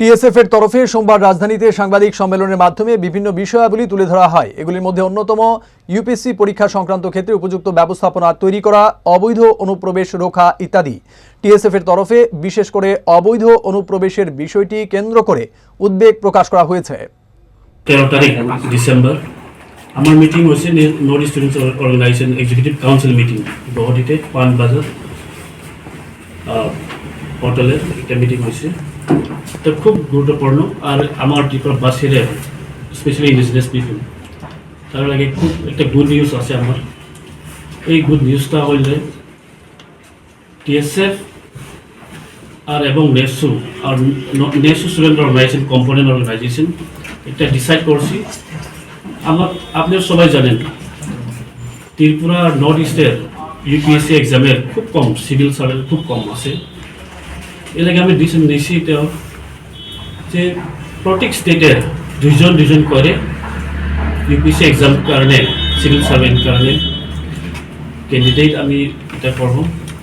TSF এর তরফে সোমবার রাজধানীতে সাংবাদিক সম্মেলনের মাধ্যমে বিভিন্ন বিষয়াবলী তুলে ধরা হয়। এগুলির মধ্যে অন্যতম ইউপিএসসি পরীক্ষা সংক্রান্ত ক্ষেত্রে উপযুক্ত ব্যবস্থাপনা তৈরি করা, অবৈধ অনুপ্রবেশ রোখা ইত্যাদি। টিএসএফ এর তরফে বিশেষ করে অবৈধ অনুপ্রবেশের বিষয়টি কেন্দ্র করে উদ্বেগ প্রকাশ করা হয়েছে। 13 তারিখ ডিসেম্বর আমার মিটিং হয়েছে north students organization executive council meeting গুয়াহাটিতে পানবাজার হোটেলের একটা মিটিং হয়েছে। এটা খুব গুরুত্বপূর্ণ। আর আমার ডিপার্টমেন্টের স্পেশালি ইন্ডিজিনাস পিপল তার আগে খুব একটা গুড নিউজ আছে আমার। এই গুড নিউজটা হইলে টিএসএফ আর এবং নেসু আর নেসু স্টুডেন্ট অর্গানাইজেশন কম্পোনেন্ট অর্গানাইজেশন এটা ডিসাইড করছি। আপনারা সবাই জানেন ত্রিপুরা আর নর্থ ইস্টের ইউপিএসসি এক্সামের খুব কম, সিভিল সার্ভিস খুব কম আছে। এর আগে আমি ডিসিশন নিয়েছি এটা যে প্রত্যেক স্টেটের দুজন করে ইউপিএসসি এক্সাম কারণে সিভিল সার্ভিস কারণে ক্যান্ডিডেট আমি এটা করব।